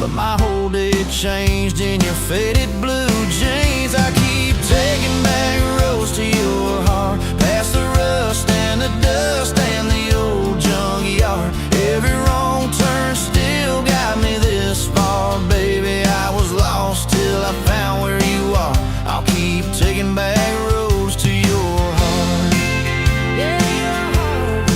but my whole day changed in your faded blue jeans. I keep taking back roads to your heart, past the rust and the dust and the old junkyard. Every wrong turn still got me this far, baby. I was lost till I found where you are. I'll keep taking back roads to your heart. Yeah, your heart.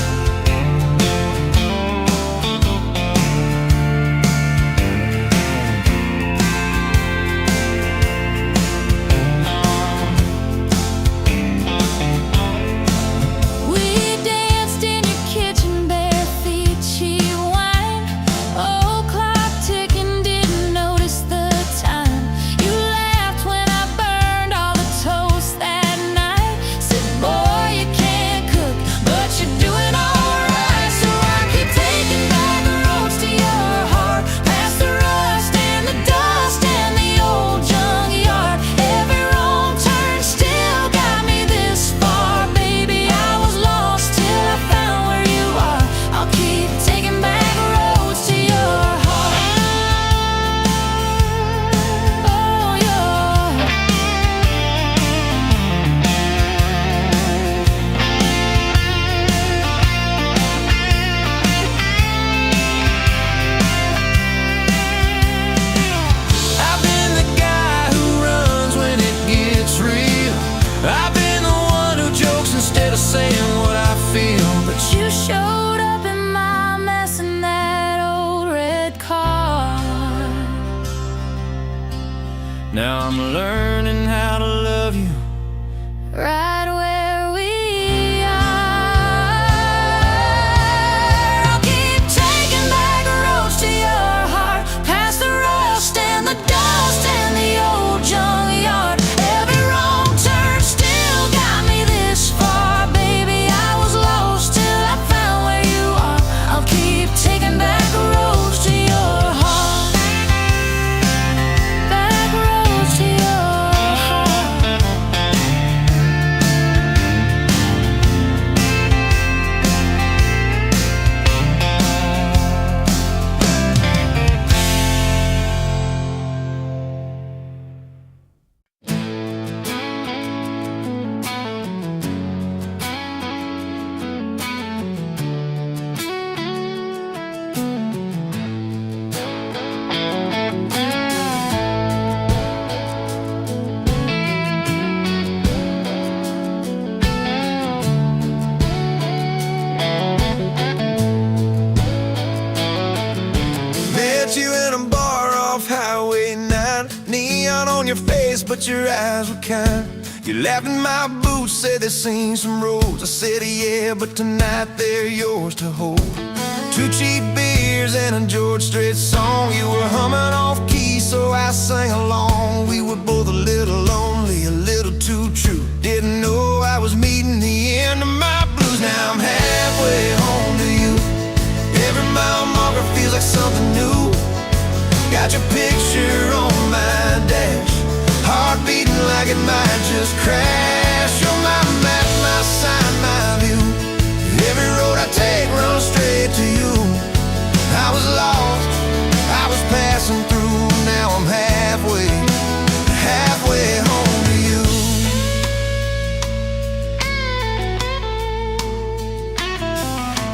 We danced in your kitchen, bare feet, cheap wine. Old clock ticking, didn't notice the time. You laughed when I burned all the toast that night. Said, boy, you can't cook, but you're doing alright. So I keep taking back the roads to your heart, past the rust and the dust and the old junkyard. Every wrong turn still got me this far, baby. I was lost till I found where you are. I'll keep taking back roads to your heart. Oh, your I've been the guy who runs when it gets real. I've been the one who jokes instead of saying what I feel. But You showed up in my mess in that old red car. now I'm learning how to love you. Right where we are. I'll keep taking back roads to your heart, past the rust and the dust and the old junkyard. Every wrong turn still got me this far, baby. I was lost till I found where you are. I'll keep taking back roads to your heart. Back roads to your heart. Met you in a bar off Highway 9. Neon on your face, but your eyes were kind. You laughed in my boots, said they've seen some roads. I said yeah, but tonight they're yours to hold. 2 cheap beers and a George Strait song. You were humming off key, so I sang along. We were both a little lonely, a little too true. Didn't know I was meeting the end of my blues. Now I'm halfway home to you. Every mile marker feels like something new. Got your picture on my dash, heart beating like it might just crash. You're my map, my sign, my view. Every road I take runs straight to you. I was lost, I was passing through. Now I'm halfway home to you.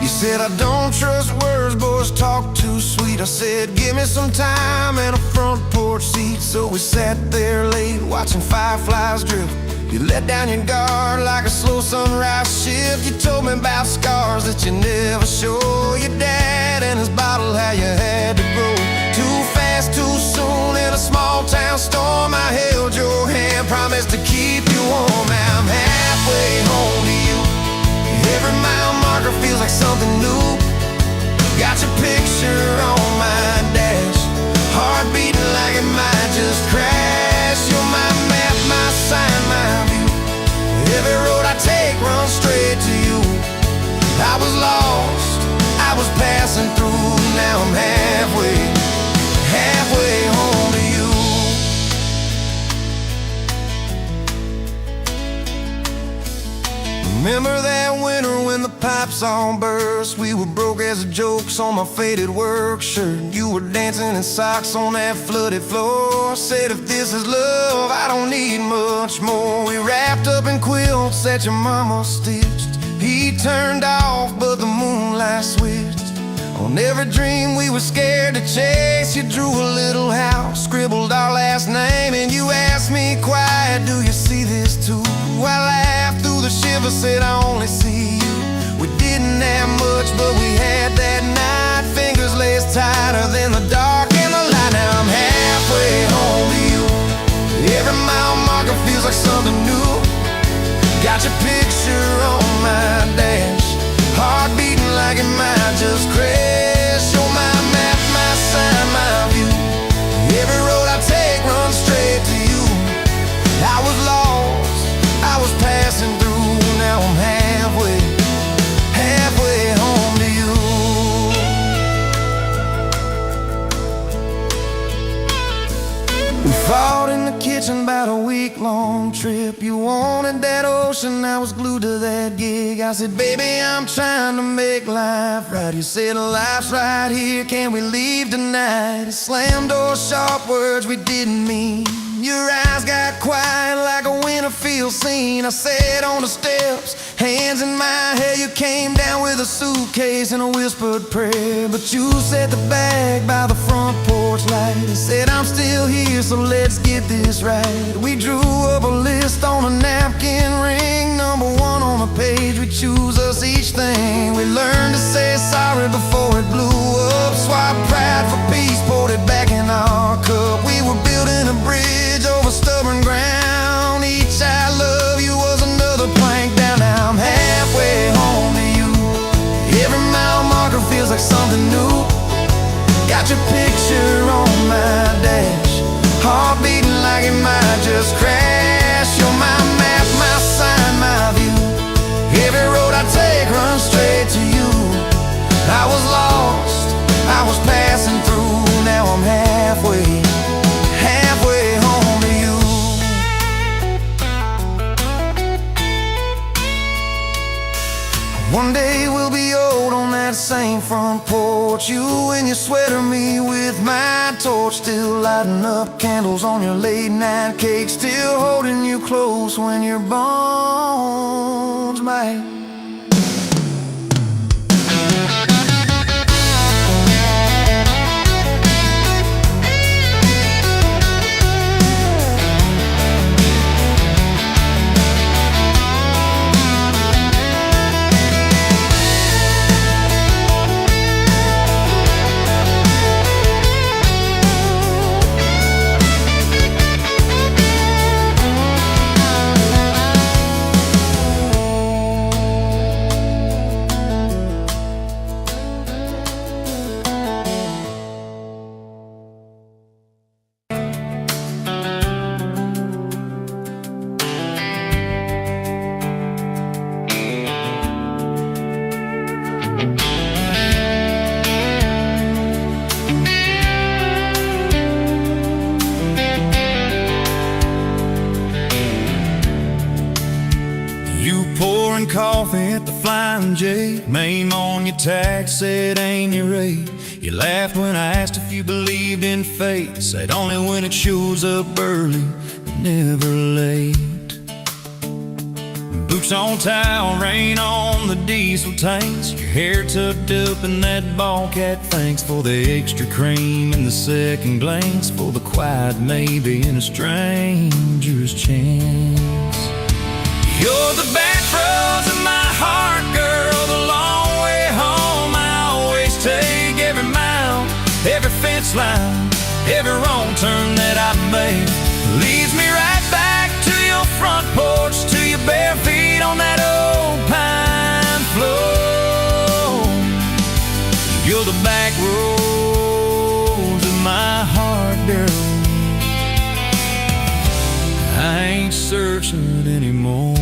You said I don't trust words, boys talk too sweet. I said give me some time and a front porch seat. So we sat there late watching fireflies drift. You let down your guard like a slow sunrise shift. You told me about scars that you never show. Your dad and his bottle, how you had to grow too fast, too soon in a small town storm. I held your hand, promised to keep you warm. Now I'm halfway home to you. Every mile marker feels like something new. Got your picture on my dash, heart beating like it might just crash. You're my map, my sign, my view. Every road I take runs straight to you. I was lost, I was passing through. Now I'm halfway home to you. Remember that winter when when the pipes all burst. We were broke as the jokes on my faded work shirt. You were dancing in socks on that flooded floor. Said if this is love, I don't need much more. We wrapped up in quilts that your mama stitched. He turned off, but the moonlight switched. On every dream we were scared to chase, you drew a little house, scribbled our last name, and you asked me quiet, do you see this too? I laughed through the shiver, said I only see you. We didn't have much, but we had that night. Fingers laced tighter than the dark and the light. Now I'm halfway home to you. Every mile marker feels like something new. Got your picture on my dash, heart beating like it might just crash. You're my map, my sign, my view. Every road I take runs straight to you. I was lost, I was passing through. Now I'm halfway home to you. We fought in the kitchen about a week-long trip. You wanted that ocean, I was glued to that gig. I said, baby, I'm trying to make life right. You said, life's right here, can we leave tonight? Slam door, sharp words we didn't mean. Your eyes got quiet like a Winterfield scene. I sat on the steps, hands in my hair. You came down with a suitcase and a whispered prayer. But you set the bag by the front porch light and said, I'm still here, so let's get this right. We drew up a list on a napkin ring, number one on the page. We choose us each thing. We learned to say sorry before it blew up. Swap pride for peace, poured it back in our cup. We were building a bridge over stubborn ground. Each I love you was another plank down. Now I'm halfway home to you. Every mile marker feels like something new. Got your picture on my dash, heart beating like it might just crash. You're my map, my sign, my view. Every road I take runs straight to you. I was lost, I was passing through. Now I'm halfway home to you. One day we'll be old on that same front porch. You in your sweater, me with my torch. Still lighting up candles on your late night cake. Still holding you close when your bones might. Coffee at the Flying J, name on your tag said ain't your rate. You laughed when I asked if you believed in fate, said only when it shows up early, never late. Boots on towel, rain on the diesel tanks, your hair tucked up in that ball cat. Thanks for the extra cream and the second glance, for the quiet maybe in a stranger's chance. You're the back roads of my heart, girl, the long way home I always take. Every mile, every fence line, every wrong turn that I make leads me right back to your front porch, to your bare feet on that old pine floor. You're the back roads of my heart, girl. I ain't searching anymore.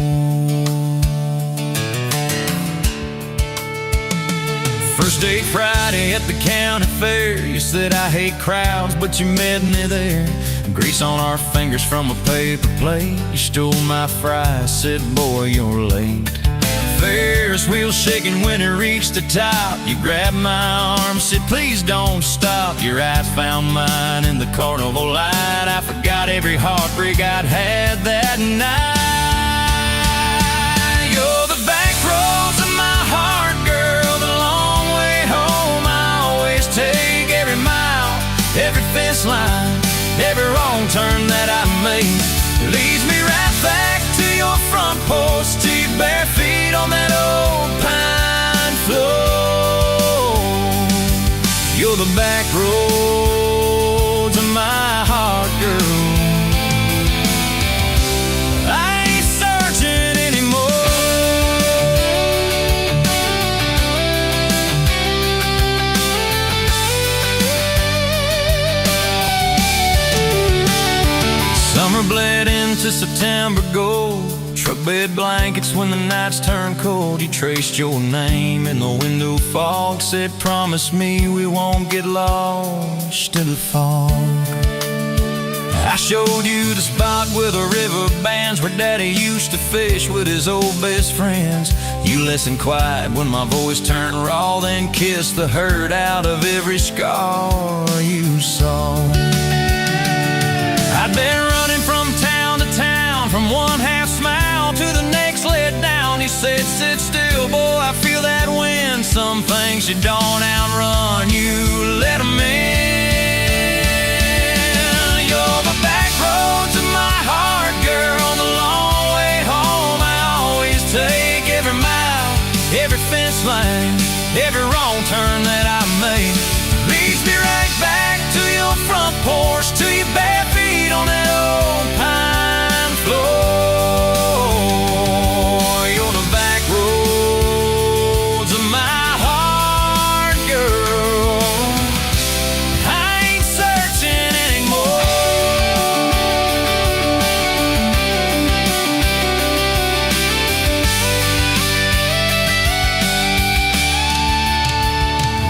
First day Friday at the county fair, you said I hate crowds, but you met me there. Grease on our fingers from a paper plate, you stole my fries, said boy you're late. Ferris wheel shaking when it reached the top. You grabbed my arm, said please don't stop. Your eyes found mine in the carnival light. I forgot every heartbreak I'd had that night. You're the back roads of my heart, girl, the long way home. I always take every mile, every fence line, every wrong turn that I make. It leads me right back to your front porch, to your bare feet on that old pine floor. You're the back roads of my heart, girl. I ain't searching anymore. Summer bled into September gold. Truck bed blankets when the nights turn cold. You traced your name in the window fog, said promise me we won't get lost in the fog. I showed you the spot where the river bands, where Daddy used to fish with his old best friends. You listened quiet when my voice turned raw, then kissed the hurt out of every scar you saw. I'd been running from town to town, from one half smile to the next let down. He said, sit still, boy, I feel that wind. Some things you don't outrun, you let them in. You're the back roads of my heart, girl, the long way home. I always take every mile, every fence line, every wrong turn that I make. Leads me right back to your front porch, to your bare feet on that old pine floor. You're the back roads of my heart, girl. I ain't searching anymore.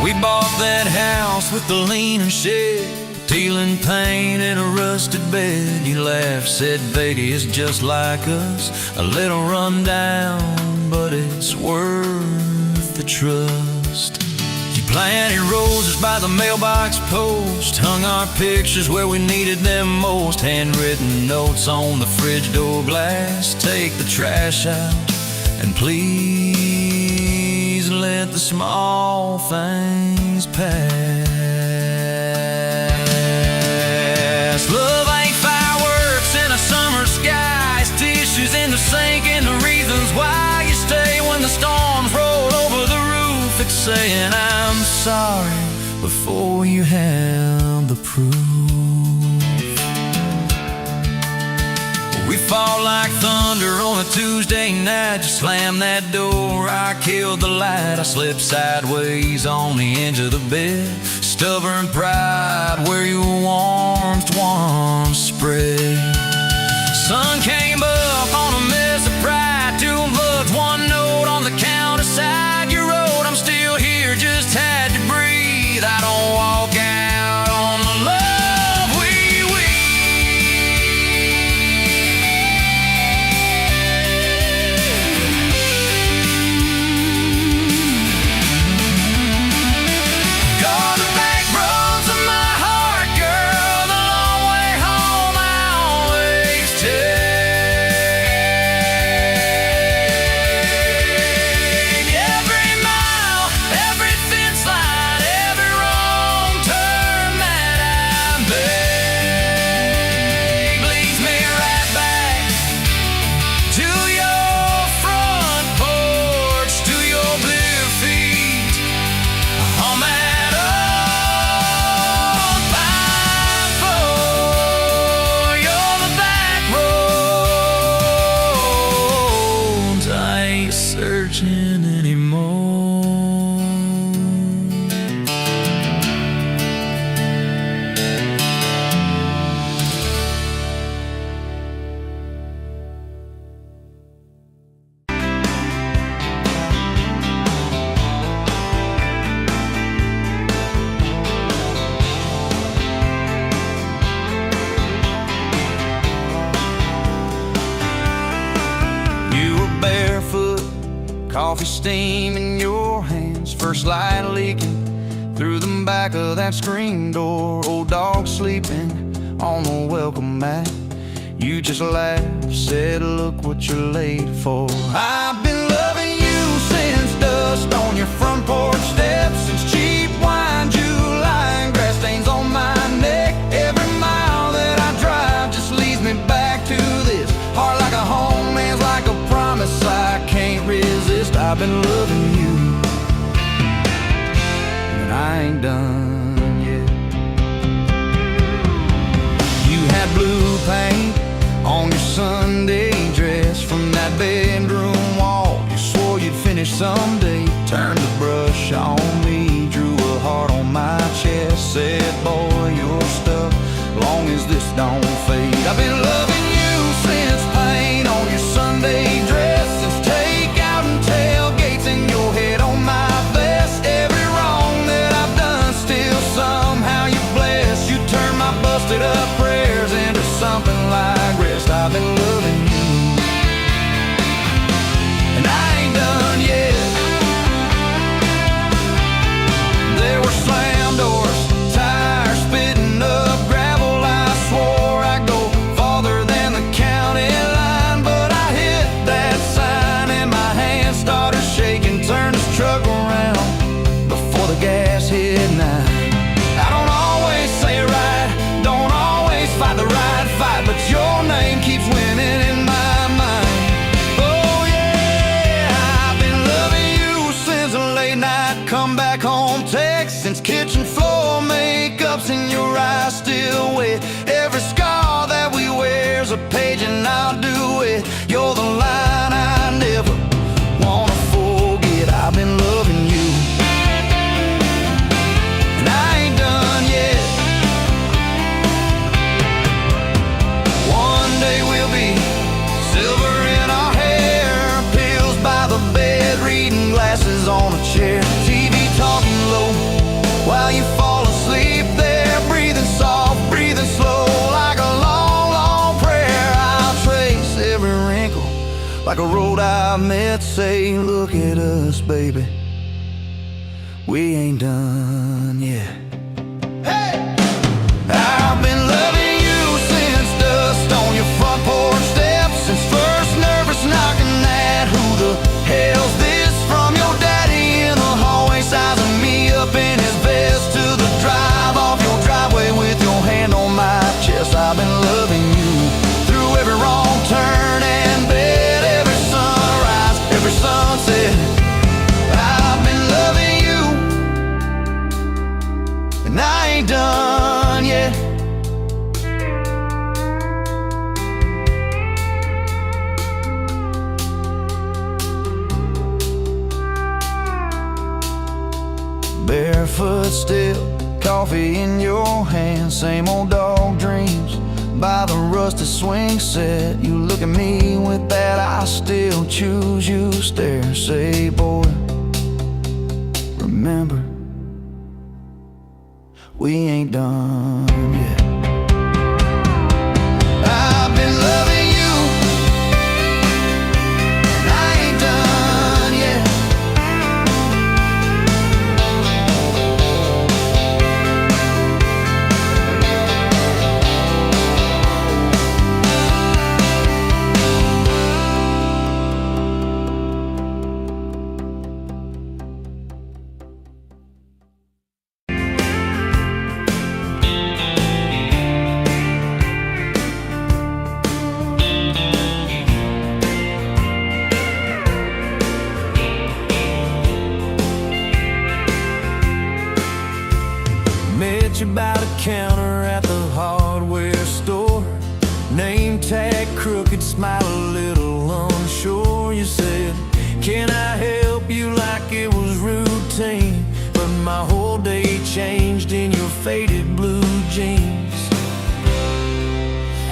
We bought that house with the leaning shed, peeling paint in a rusted bed. You laughed, said baby, it's just like us, a little run down, but it's worth the trust. You planted roses by the mailbox post, hung our pictures where we needed them most. Handwritten notes on the fridge door glass, take the trash out and please let the small things pass. Love ain't fireworks in a summer sky, it's tissues in the sink and the reasons why you stay when the storms roll over the roof. It's saying I'm sorry before you have the proof. We fall like thunder on a Tuesday night. You slam that door, I killed the light. I slipped sideways on the edge of the bed. Stubborn pride where your warmth once spread. Sun came up on a mess of pride. 2 bucks, 1 note on the counter side. You wrote, I'm still here, just had to breathe. I don't walk out on the love we You're the back roads of my heart, girl, the long way home. I always coffee steam in your hands, first light leaking through the back of that screen door. Old dog sleeping on the welcome mat. You just laughed, said, look what you're late for. I've been loving you since dust on your front porch steps, since cheap wine, July, and grass stains on my neck. Every mile that I drive just leads me back to this. Heart like a home, hands like a promise I can't resist. I've been loving you, and I ain't done yet. You had blue paint on your Sunday dress from that bedroom wall. You swore you'd finish someday. Turned the brush on me, drew a heart on my chest, said, boy, you're stuck long as this don't fade. I've been loving you since paint on your Sunday dress, since takeout and tailgates in your head on my vest. Every wrong that I've done, still somehow you bless. You turn my busted up prayers into something like rest. I've been loving you, and I ain't done yet. There were slam doors, tires spitting up gravel. I swore I'd go farther than the county line, but I hit that sign and my hand started shaking. Turned this truck around before the gas hit 9. I don't always say it right, don't always fight the right fight, but your name keeps winning in my mind. Oh yeah, I've been loving you since a late night come back home text, since kitchen floor makeup's in your eyes still wet. Every scar that we wear's a page and I'll do it. You're the line I never wanna forget. I've been loving you, and I ain't done yet. One day we'll be silver in our hair, pills by the bed, reading glasses on a chair, TV talking low while you fall asleep there, breathing soft, breathing slow, like a long, long prayer. I'll trace every wrinkle like a road I've met, say, look at us, baby, we ain't done yet. Hey! I've been loving you since dust on your front porch steps, since first nervous knocking at who the hell's this, from your daddy in the hallway sizing me up in his vest, to the drive off your driveway with your hand on my chest. I've been loving you through every wrong turn and bed, every sunrise, every sunset. I've been loving you, and I ain't done yet. Barefoot still, coffee in your hand, same old dog dreams by the rusted swing set. You look at me with that I still choose you stare, say, boy, remember, we ain't done yet. I've been loving you, and I ain't done yet. Met you by the counter at the hardware store, name tag crooked, smile a little unsure. You said, can I help you, like it was routine, but my whole day changed in your faded blue jeans.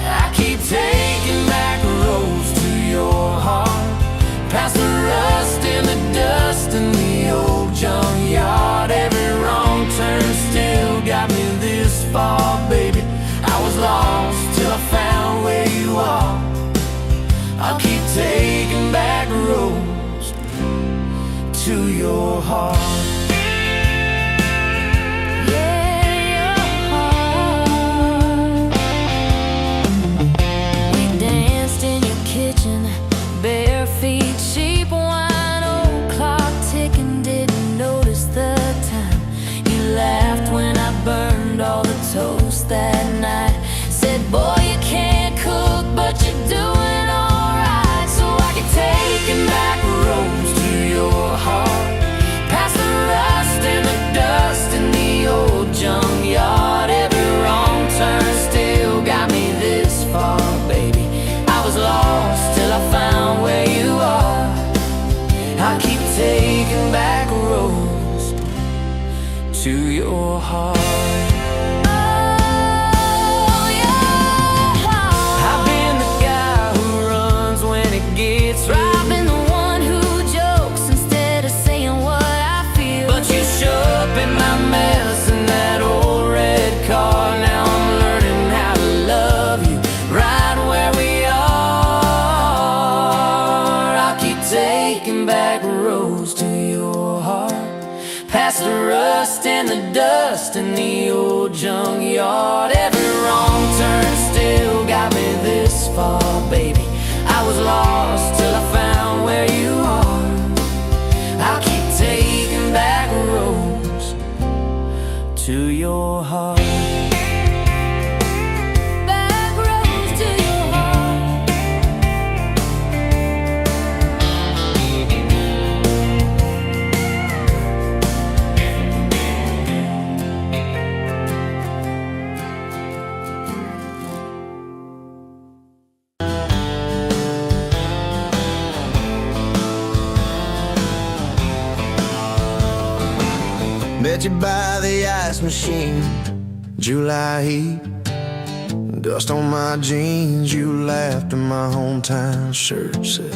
I keep taking back roads to your heart, past the rust and the dust and the old junkyard. Every wrong turn still got me this far, baby. I was lost till I found where you are. I'll keep taking back roads heart. Bare feet, cheap wine, old clock ticking, didn't notice the time. You laughed when I burned all the toast that night. Said, boy, you can't cook, but you're doing alright. So I can take him back roads to your heart, past the rust and the dust in the old junkyard. Every wrong turn still got me this far, baby. I was lost till I found where you are. I keep taking back roads to your heart. Oh, yeah. I've been the guy who runs when it gets right. I've been the one who jokes instead of saying what I feel. But you show up in my mess in that old red car. Now I'm learning how to love you right where we are. Taking back roads to your heart, past the rust and the dust in the old junkyard. Every wrong turn still got me this far, baby. I was lost till I found where you are. I'll keep taking back roads to your heart. Met you by the ice machine, July heat, dust on my jeans. You laughed in my hometown shirt. Said,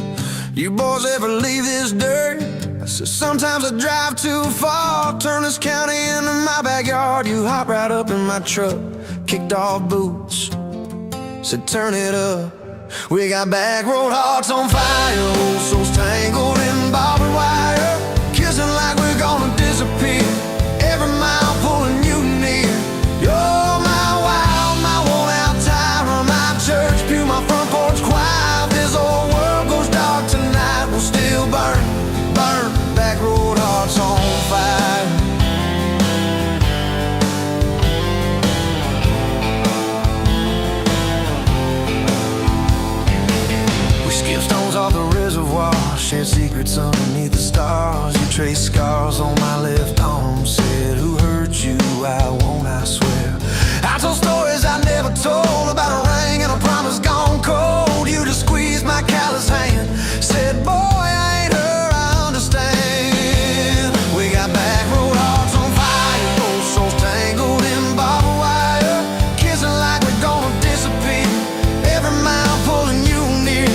you boys ever leave this dirt? I said, sometimes I drive too far. Turn this county into my backyard. You hopped right up in my truck, kicked off boots, said turn it up. We got back road hearts on fire, old souls tangled in barbed wire, kissing like we're gonna disappear. Every mile pulling you near. You're my wild, my worn-out tire, my church pew, my front porch choir. If this old world goes dark tonight, we'll still burn, burn. Back road hearts on fire. We skip stones off the reservoir, shared secrets underneath the stars. You traced scars on my left arm, said who hurt you, I won't, I swear. I told stories I never told, about a ring and a promise gone cold. You just squeezed my callous hand, said boy, I ain't her, I understand. We got back road hearts on fire, old souls tangled in barbed wire, kissing like we're gonna disappear. Every mile pulling you near.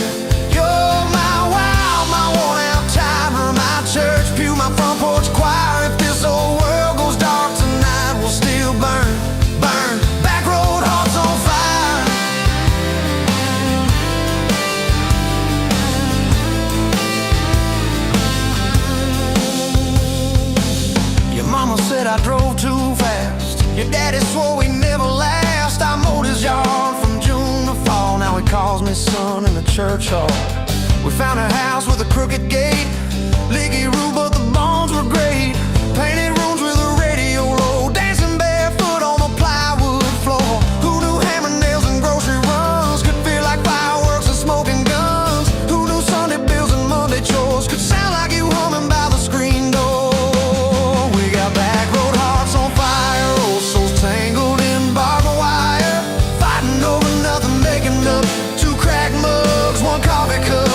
You're my wild, my worn-out timer, my church pew, my front porch choir. If this old world goes dark tonight, we'll still burn, burn. Back road hearts on fire. Your mama said I drove too fast. Your daddy swore we never last. I mowed his yard from June to fall. Now he calls me son in the church hall. We found a house with a crooked gate, leaky roof, but the bones were great. Painted rooms with a radio low, dancing barefoot on the plywood floor. Who knew hammer nails and grocery runs could feel like fireworks and smoking guns? Who knew Sunday bills and Monday chores could sound like you humming by the screen door? We got back road hearts on fire, old souls tangled in barbed wire, fighting over nothing, making up two cracked mugs, one coffee cup.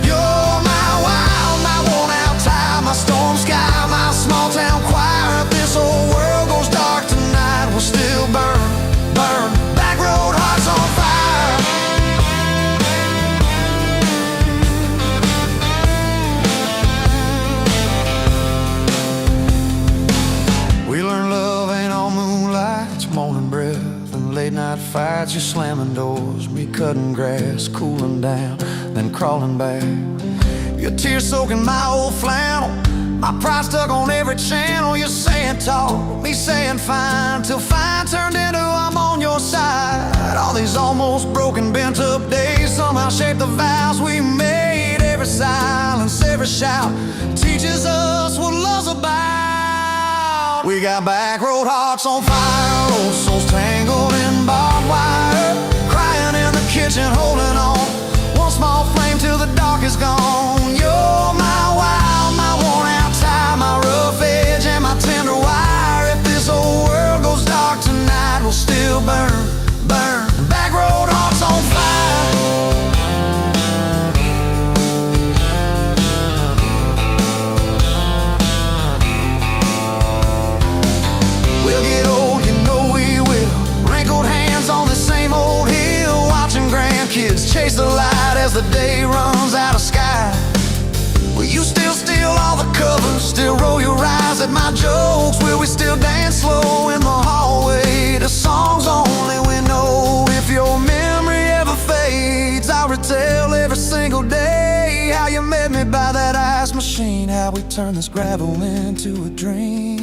You're my wild, my worn-out tire, my storm sky, my small-town choir. If this old world goes dark tonight, we'll still burn, burn. Back road hearts on fire. We learned love ain't all moonlight, it's morning breath and late-night fights. You're slamming doors, me cutting grass, cooling down, then crawling back. Your tears soaking my old flannel, My pride stuck on every channel. You're saying talk, me saying fine, till fine turned into I'm on your side. All these almost broken, bent up days somehow shaped the vows we made. Every silence, every shout teaches us what love's about. We got back road hearts on fire, old souls tangled in barbed wire, crying in the kitchen, holding on. One small flame till the dark is gone. You're my wild, my worn out tie, my rough edge and my tender wire. If this whole world goes dark tonight, we'll still burn, burn. Back road hearts on fire. We'll get old, you know we will. Wrinkled hands on the same old hill, watching grandkids chase the light as the day runs out of sky. Will you still steal all the covers, still roll your eyes at my jokes? Will we still dance slow in the hallway to songs only we know? If your memory ever fades, I'll retell every single day how you met me by that ice machine, how we turned this gravel into a dream.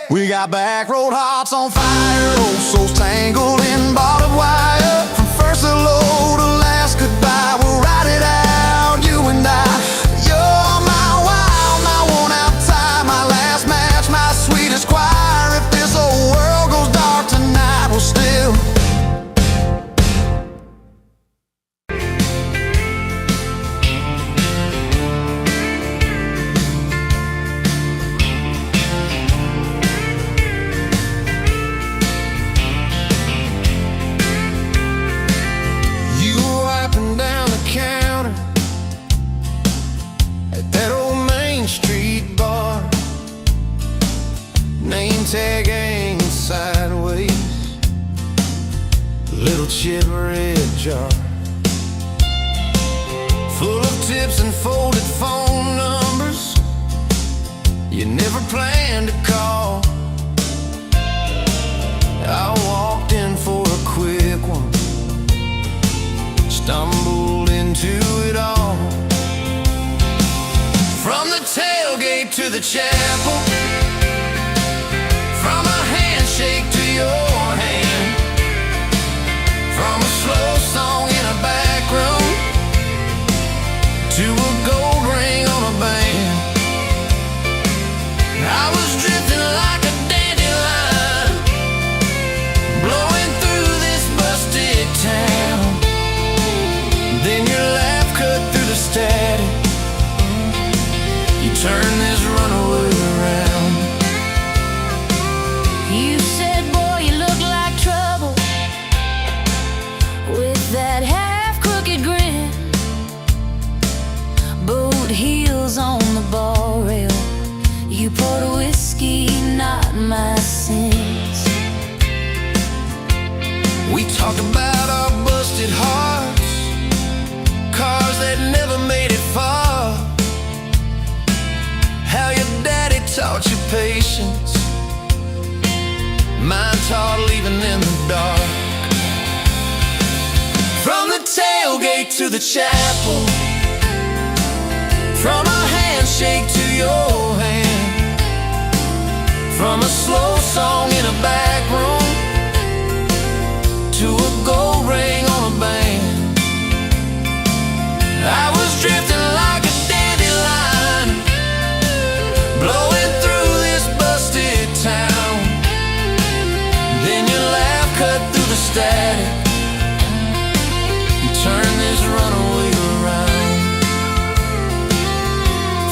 We got back road hearts on fire, old souls tangled in barbed wire. From first hello to last goodbye, we'll ride it out, you and I. You're my wild, my worn out tie, my last match, my sweetest choir. If this whole world goes dark tonight, we'll still tag hanging sideways, little chip red jar full of tips and folded phone numbers you never planned to call. I walked in for a quick one, stumbled into it all. From the tailgate to the chapel, from a handshake to your hand, from a slow song in a back room to a gold ring on a band. I was drifting like a dandelion, blowing through this busted town. Then your laugh cut through the static, you turned this runaway around. You said, boy, you look like trouble, with that half-crooked grin, boot heels on the bar rail. You poured whiskey, not my sins. We talked about our busted hearts, cars that never made it far, how your daddy taught you patience, mine taught leaving in the dark. From the tailgate to the chapel, from a handshake to your hand, from a slow song in a back room to a gold ring on a band. I was drifting like a dandelion, blowing through this busted town. Then your laugh cut through the static, you turned this runaway around.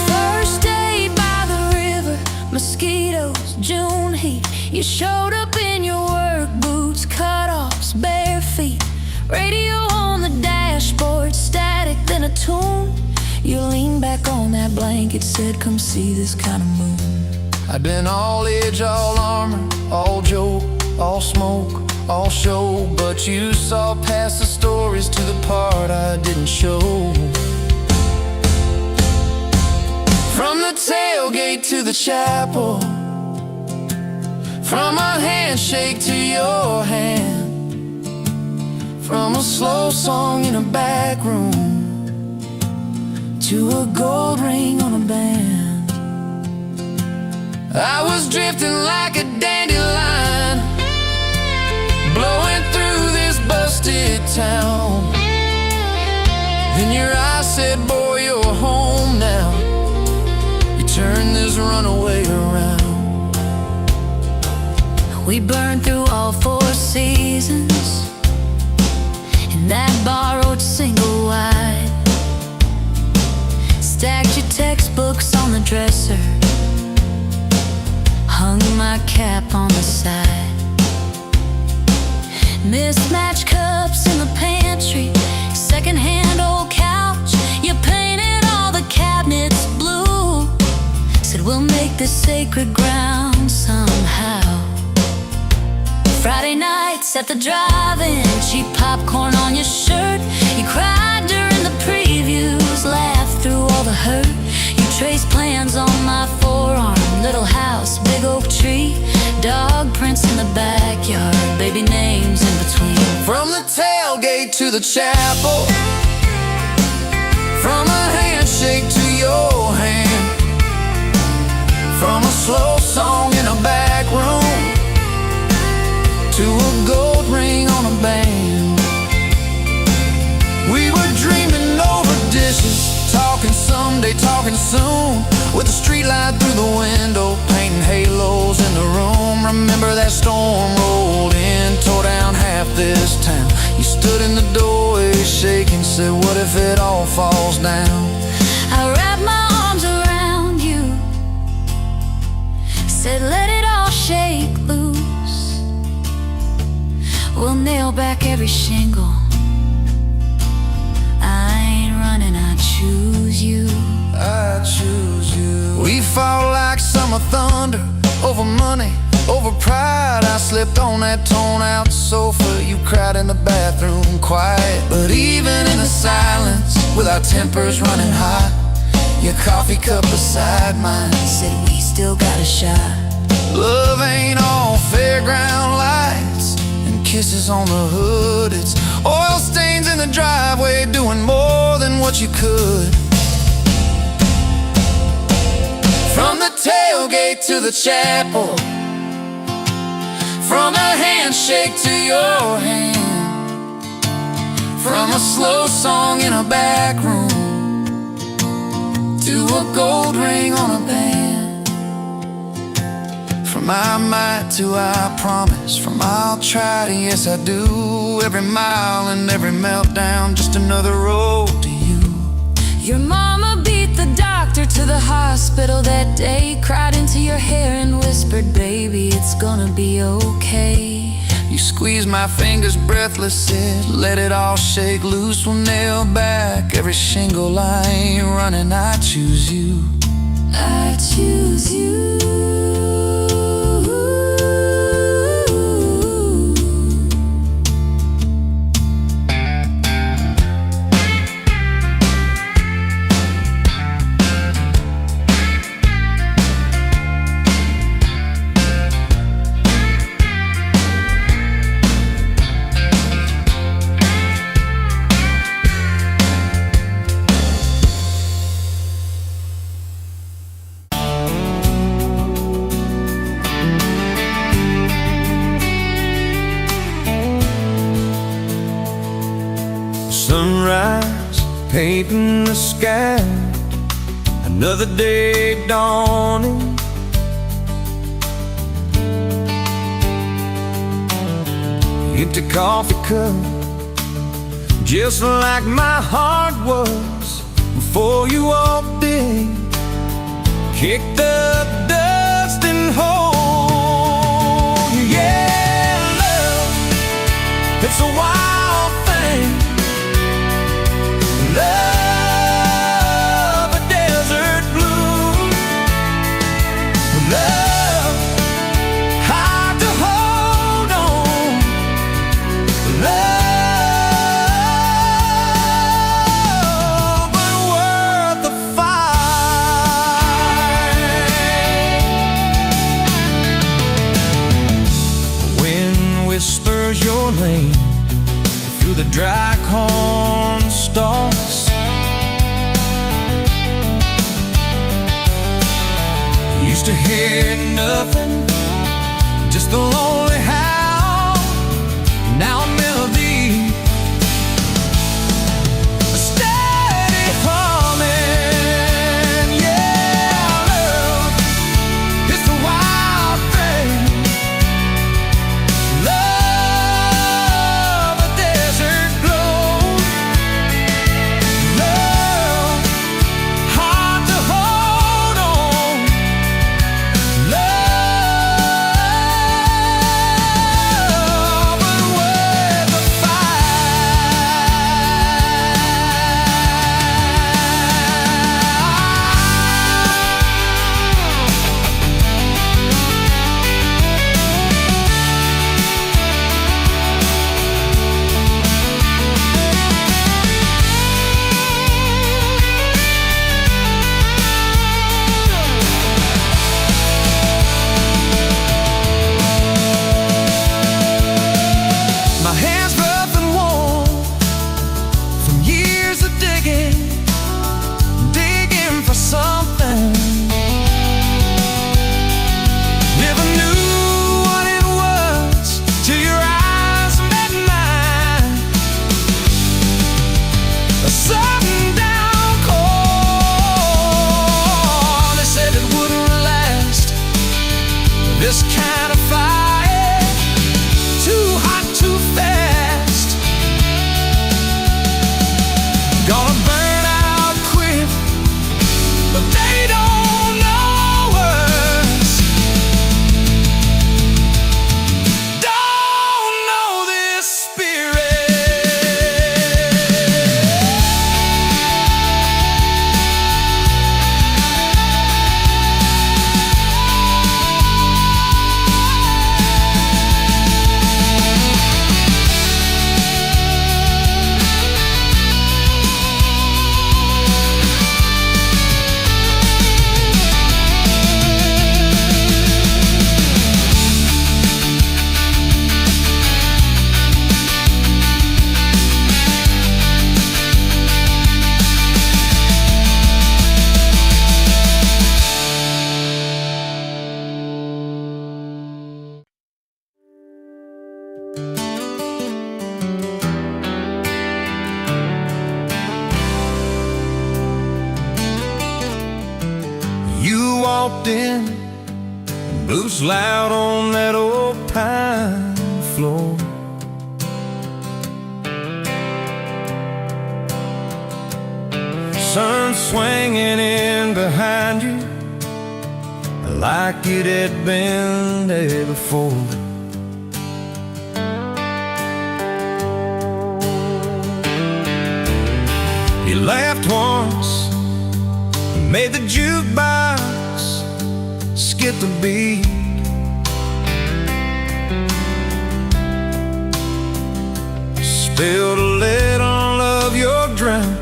First day by the river, mosquitoes, June heat. You showed up in your work boots, cut-offs, bare feet. Radio on the dashboard, static, then a tune. You leaned back on that blanket, said, come see this kind of moon. I'd been all edge, all armor, all joke, all smoke, all show, but you saw past the stories to the part I didn't show. From the tailgate to the chapel, from a handshake to your hand, from a slow song in a back room to a gold ring on a band. I was drifting like a dandelion, blowing through this busted town. Then your eyes said, boy, you're home now. You turned this runaway around. We burned through all 4 seasons in that borrowed single wide. Stacked your textbooks on the dresser, hung my cap on the side. Mismatched cups in the pantry, secondhand old couch. You painted all the cabinets blue, said we'll make this sacred ground somehow. Friday nights at the drive-in, cheap popcorn on your shirt. You cried during the previews, laughed through all the hurt. You traced plans on my forearm, little house, big oak tree, dog prints in the backyard, baby names in between. From the tailgate to the chapel, from a handshake to your hand, from a slow song in a back room to a gold ring on a band. We were dreaming over dishes, talking someday, talking soon, with a street light through the window, painting halos in the room. Remember that storm rolled in, tore down half this town. You stood in the doorway shaking, said, what if it all falls down? I wrapped my arms around you, said let it all shake loose. We'll nail back every shingle. I ain't running, I choose you. I choose you. We fought like summer thunder, over money, over pride. I slipped on that torn-out sofa, you cried in the bathroom quiet. But even in the silence, with our tempers running hot, your coffee cup beside mine Said we still got a shot. love ain't all fairground lights and kisses on the hood. It's oil stains in the driveway, doing more than what you could. From the tailgate to the chapel, from a handshake to your hand, from a slow song in a back room to a gold ring on a band. From I might to I promise, from I'll try to yes I do, every mile and every meltdown, just another road to you. Your mama beat the doctor to the hospital that day, cried into your hair and whispered, baby, it's gonna be okay. You squeezed my fingers breathless, said, let it all shake loose. We'll nail back every shingle. I ain't running, I choose you. I choose you. Sunrise, painting the sky, another day dawning. Empty coffee cup, just like my heart was before you walked in. Kick the dust and hold you. Yeah, love, it's a wild thing. Love, a desert blue. Love, hard to hold on. Love, but worth the fight. Wind whispers your name through the dry corn stalks. to hear nothing, just the lonely howl. Now a melody, a steady humming. Yeah, love is the wild thing. Love, a desert glow. Love, hard to hold on. Love, but worth the My hands rough and worn from years of digging for something. Never knew what it was till your eyes met mine. A sudden downpour, they said it wouldn't last. This kind of fire, too hot, too fast. Gonna burn out quick, but they don't know us. Don't know this You walked in, boots loud on that old pine floor. Sun swinging in behind you like it had been there before. You laughed once, made the jukebox skip the beat. Spilled a little of your drink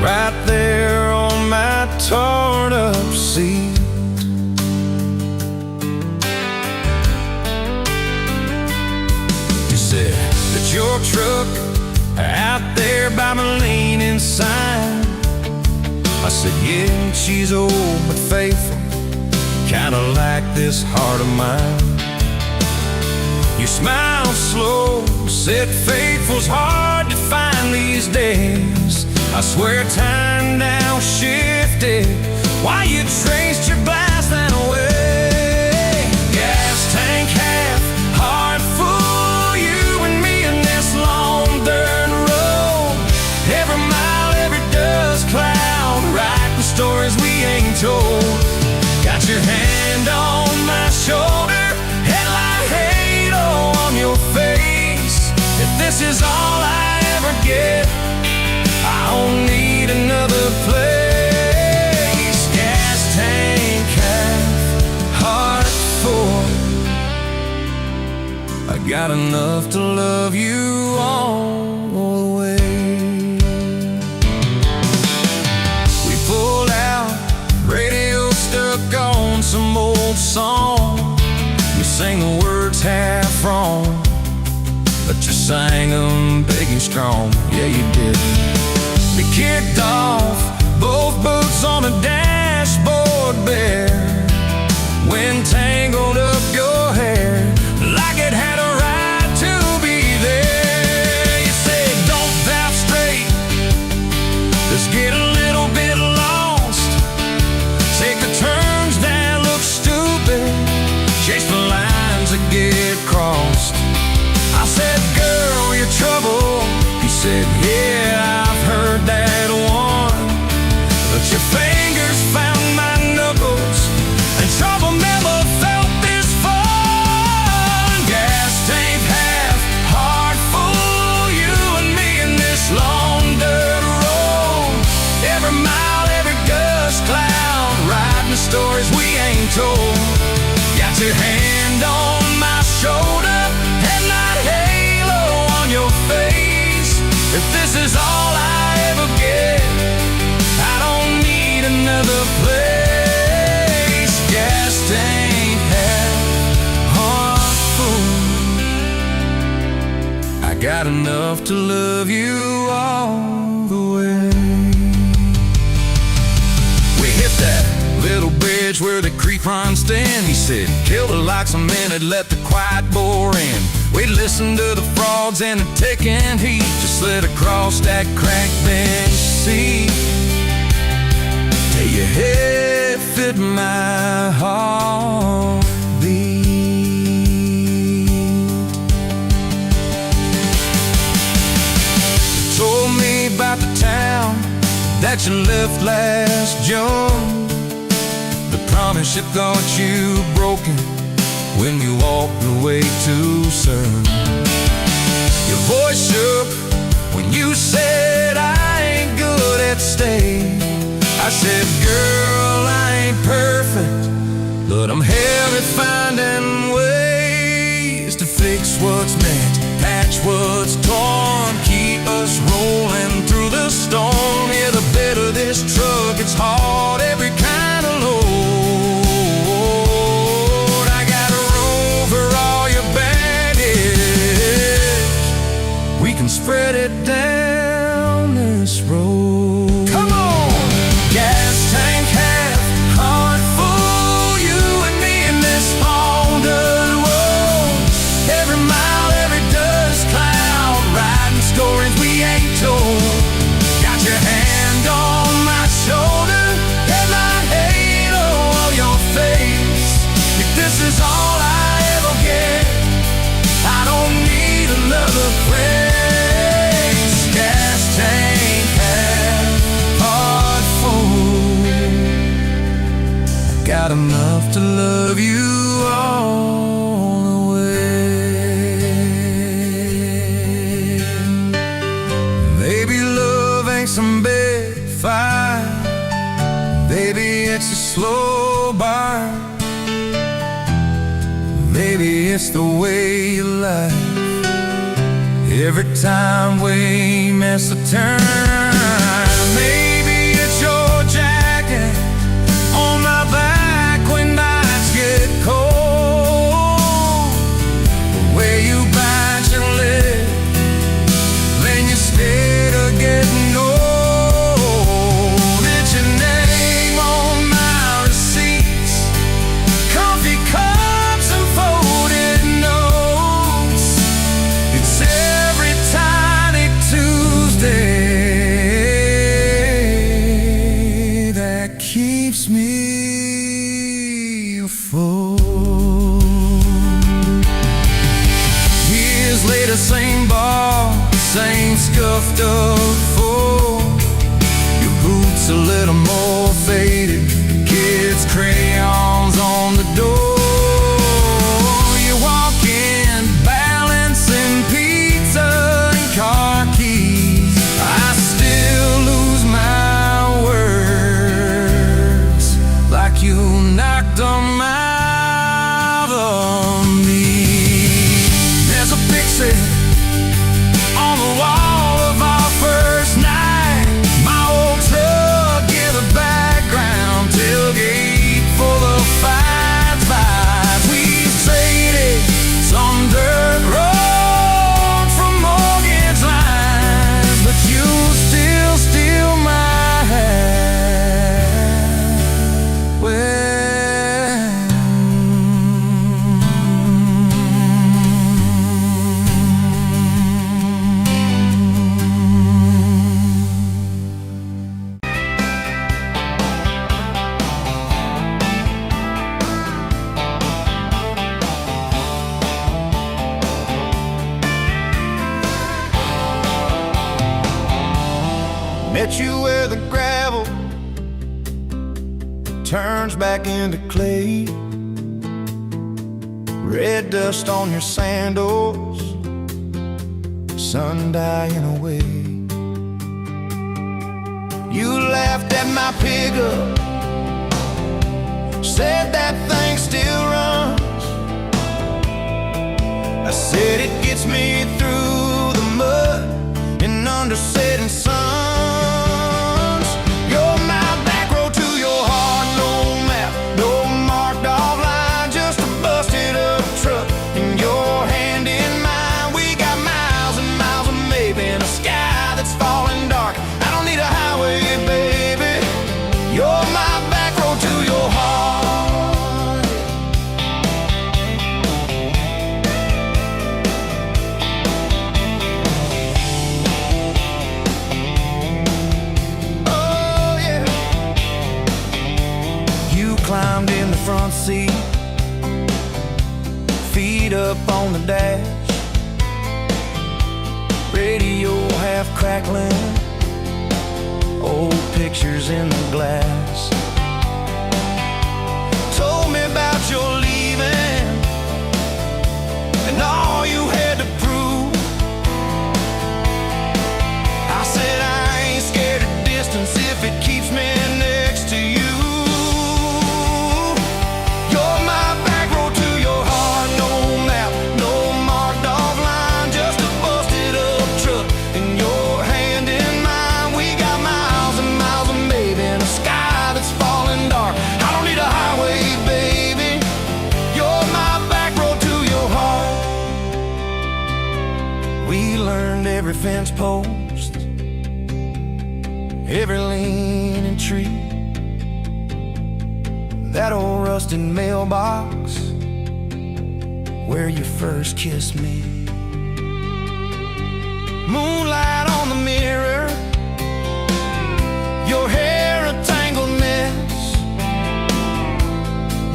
right there on my torn up seat. You said that your truck out there by my leaning sign. I said, yeah, she's old but faithful, kinda like this heart of mine. You smiled slow, said faithful's hard to find these days. I swear time now shifted while you traced your glass that way. Gas tank half, heart full, you and me in this long dirt road. Every mile, every dust cloud, writing stories we ain't told. Got your hand on my shoulder, headlight halo on your face. If this is all I ever get, I don't need another place. Gas tank half, heart full. I got enough to love you all the way. We pulled out, radio stuck on some old song. You sang the words half wrong, but you sang them big and strong. Yeah, you did. We kicked off, both boots on a dashboard bare. Wind tangled up your hair like it had a right to be there. You said, don't drive straight, just get a little bit lost. Take the turns that look stupid, chase the lines that get crossed. I said, girl, you're trouble. He said, yeah, I've heard that one. But your fingers found my knuckles, and trouble never felt this fun. Gas tank half, heart full, you and me in this long dirt road. Every mile, every dust cloud, riding the stories we ain't told. Got your hand on my shoulder, headlight halo on your face. If this is all I ever get, I don't need another place. Gas tank half, heart full. I got enough to love you all the way. We hit that little bridge where the creek runs stand. He said, kill the lights a minute, let the quiet bore in. We listened to the frogs and the ticking heat, just slid across that cracked bench seat till your head fit my heartbeat. You told me about the town that you left last June, the promise you thought you broken when you walked away too soon. Your voice shook when you said, I ain't good at staying. I said, girl, I ain't perfect, but I'm hell at finding ways to fix what's meant, patch what's torn, keep us rolling through the storm. Yeah, the bed of this truck, it's hard, every kind of load. I got room for all your baggage. We can spread it down this road. Come on! Gas tank half, heart full, you and me in this long dirt road. Every mile, every dust cloud, riding stories we ain't told. Got your hand on my shoulder, headlight halo on your face. If this is all I ever get, I don't need another place. Gas tank half, heart full. I got enough to love you all the way. Maybe love ain't some big fight, maybe it's a slow burn, maybe it's the way you lie. Every time we miss a turn, maybe it's your jacket on my back when nights get cold. The way you bite your lip when you're scared of getting old. It's your name on my receipts, coffee cups and folded notes. It's every tiny Tuesday that keeps me afloat. Years later, same bar, same scuffed up floor. Your boots a little more faded, kids' crayons on the door. You walk in, balancing pizza and car keys. I still lose my words like you knocked them out of me. There's a picture on the wall of our first night, my old truck in the back. Met you where the gravel turns back into clay. Red dust on your sandals, sun dying away. You laughed at my pickup, said that thing still runs. I said it gets me through the mud and under setting suns. You're my back road to your heart, no map, no marked off line, just a busted up truck and your hand in mine. We got miles and miles of maybe in a sky that's falling dark. I don't need a highway, baby. You're my back road to your heart. Climbed in the front seat, feet up on the dash, radio half crackling, old pictures in the glass. Told me about your leaving and all you had to prove. I said I ain't scared of distance if it keeps me next to you. Every fence post, every leaning tree, that old rusted mailbox where you first kissed me. Moonlight on the mirror, your hair a tangled mess.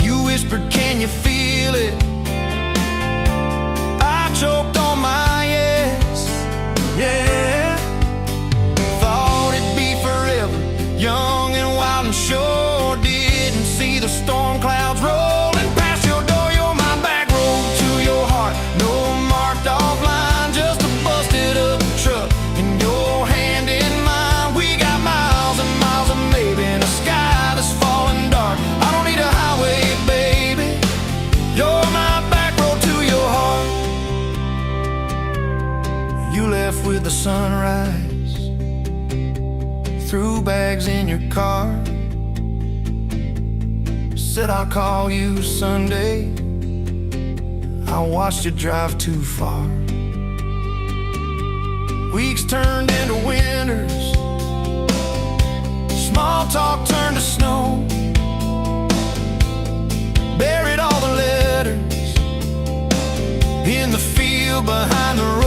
You whispered, can you feel it? I choked on my yes. Yeah, thought it'd be forever, young and wild and sure. Didn't see the storm clouds rolling past your door. You're my back road to your heart, no marked off line, just a busted up truck and your hand in mine. We got miles and miles of maybe in a sky that's falling dark. I don't need a highway, baby. You're my back road to your heart. You left with the sunrise, threw bags in your car, said I'll call you Sunday. I watched you drive too far. Weeks turned into winters, small talk turned to snow. Buried all the letters in the field behind the road.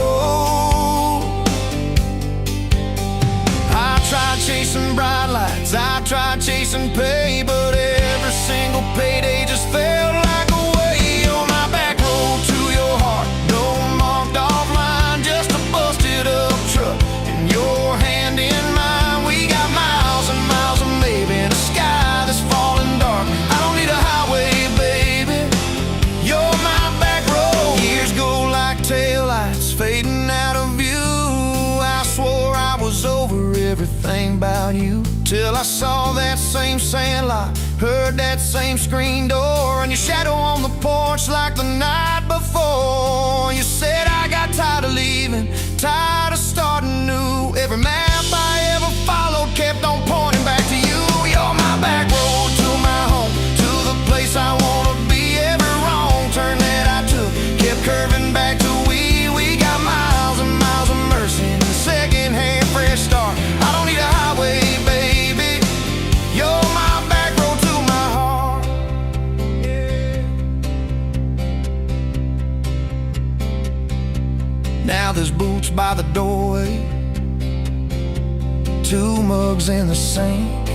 I tried chasing bright lights, I tried chasing pay, but every single payday just felt like a way. On my back road to your heart, no marked off line, just a busted up truck and your hand in mine. We got miles and miles of maybe in a sky that's falling dark. I don't need a highway, baby. You're my back road. Years go like taillights fading out of view. I swore I was over everything about you, till I saw that same sandlot, heard that same screen door, and your shadow on the porch like the night before. You said I got tired of leaving, tired of starting new. Every map I ever followed kept on pointing back to you. You're my back road to my home, to the place I wanna be. Every wrong turn that I took kept curving back to we got miles and miles of mercy and second-hand fresh start. I don't need a highway, baby. You're my back road to my heart. Yeah. Now there's boots by the doorway, 2 mugs in the sink,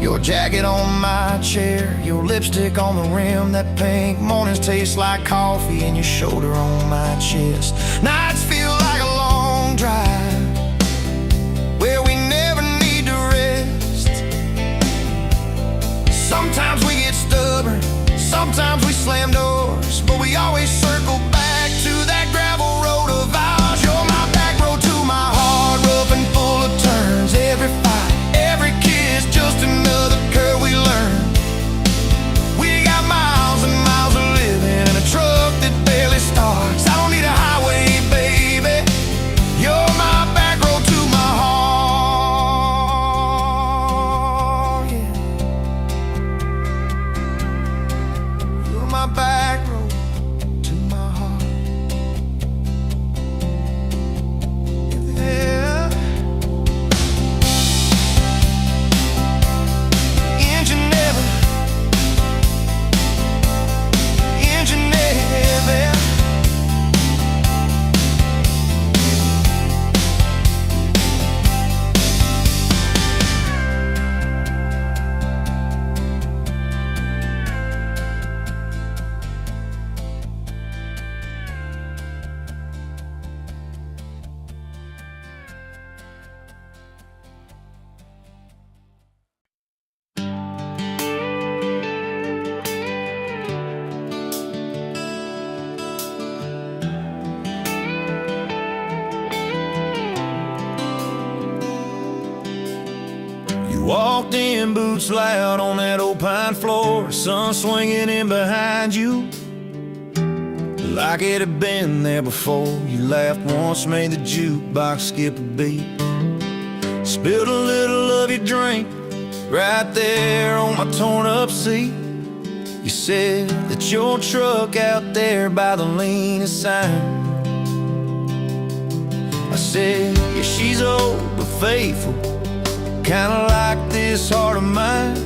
your jacket on my chair, your lipstick on the rim, that pink. Mornings taste like coffee and your shoulder on my chest. Nights feel like a long drive, Walked in, boots loud on that old pine floor, sun swinging in behind you like it had been there before. You laughed once, made the jukebox skip a beat, spilled a little of your drink right there on my torn up seat. You said that your truck out there by the leanest sign. I said, yeah, she's old but faithful, kinda like this heart of mine.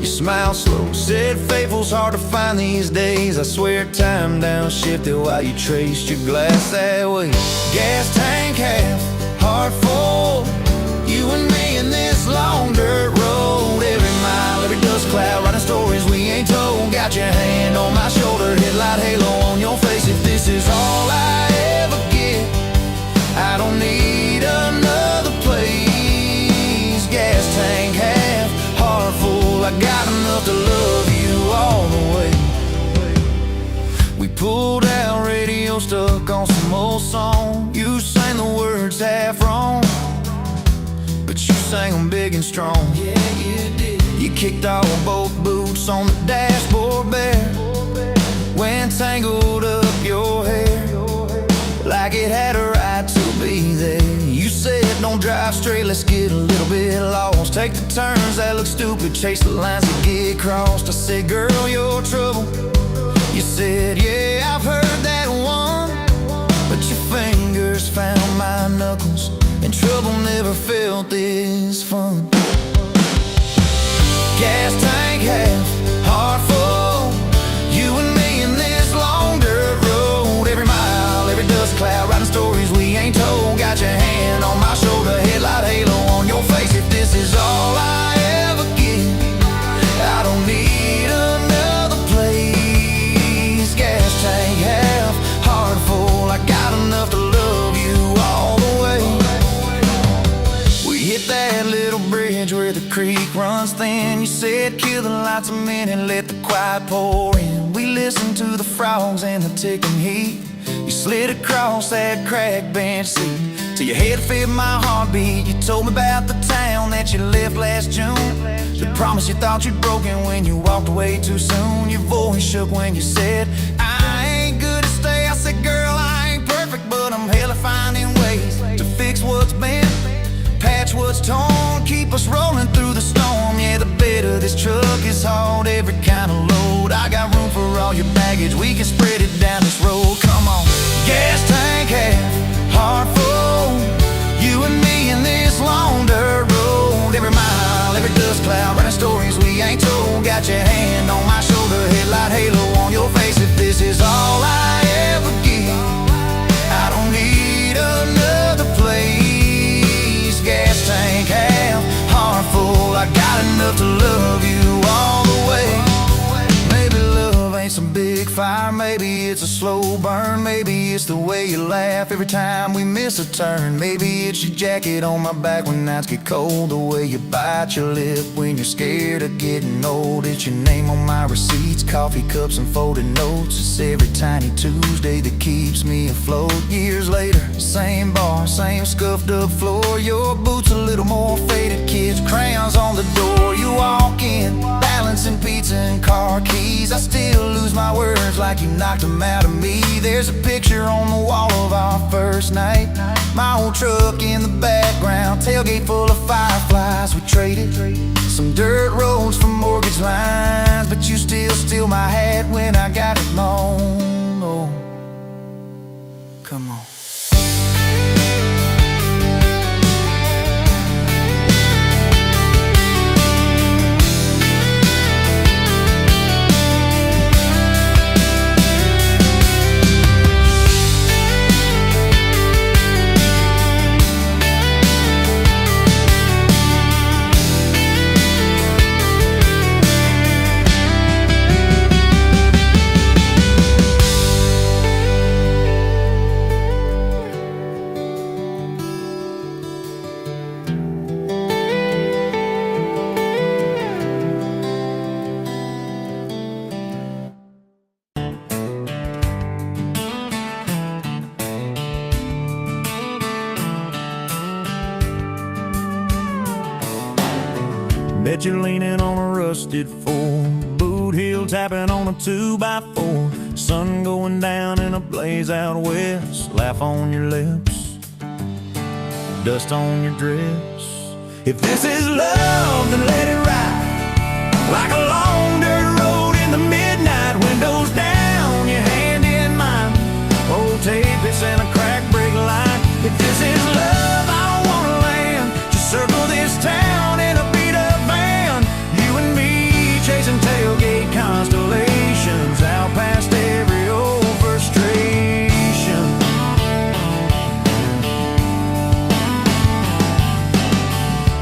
You smiled slow, said faithful's hard to find these days. I swear time downshifted while you traced your glass that way. Gas tank half, heart full, you and me in this long dirt road. Every mile, every dust cloud, writing stories we ain't told. Got your hand on my shoulder, headlight halo on your face. If this is all I ever get, I don't need another place. Gas tank half, heart full, I got enough to love you all the way. We pulled out, radio stuck on some old song. You sang the words half wrong, but you sang them big and strong. Yeah, you did. You kicked off both boots on the dashboard bare, when tangled up your hair like it had a right to be there. You said don't drive straight, let's get a little bit lost. Take the turns that look stupid, chase the lines that get crossed. I said, girl, you're trouble. You said, yeah, I've heard that one, but your fingers found my knuckles, and trouble never felt this fun. Gas tank half, heart full, you and me in this long dirt road. Every mile, every dust cloud, writing stories we ain't told. Got your hand on my shoulder, headlight halo on your face. If this is all I ever get, I don't need another place. Gas tank half, heart full, I got enough to love you all the way. We hit that little bridge where the creek runs thin. You said kill the lights a minute, let the quiet pour in. We listened to the frogs and the ticking heat. You slid across that cracked bench seat till your head fit my heartbeat. You told me about the town that you left last June, the promise you thought you'd broken when you walked away too soon. Your voice shook when you said, I ain't good to stay. I said, girl, I ain't perfect, but I'm hella finding ways to fix what's bent, patch what's torn, keep us rolling through the storm. Yeah, the bed of this truck is hauled every kind of load. I got room for all your baggage, we can spread it down this road. Come on. Gas tank half, heart full, you and me in this long dirt road. Every mile, every dust cloud, writing stories we ain't told. Got your hand on my shoulder, headlight halo on your face. If this is all I ever get, I don't need another place. Gas tank half, heart full, I got enough to love you all the way. Maybe love ain't some big fire, maybe it's a slow burn. Maybe it's the way you laugh every time we miss a turn. Maybe it's your jacket on my back when nights get cold, the way you bite your lip when you're scared of getting old. It's your name on my receipts, coffee cups and folded notes. It's every tiny Tuesday that keeps me afloat. Years later, same bar, same scuffed up floor. Your boots a little more faded, kids, crayons on the door. You walk in, balancing pizza and car keys. I still lose my words like you knocked them out of me. There's a picture on the wall of our first night, my old truck in the background, tailgate full of fireflies. We traded some dirt roads for mortgage lines, but you still steal my hat when I got it mown. Oh, come on. Bet you're leaning on a rusted four, boot heel tapping on a 2x4. Sun going down in a blaze out west, laugh on your lips, dust on your dress. If this is love, then let it ride like a long dirt road in the midnight. Windows down, your hand in mine, old tapeits and a crack brake light. If this is love, I don't wanna land. Just circle this town in a beat-up van. You and me chasing tailgate constellations out past every old frustration.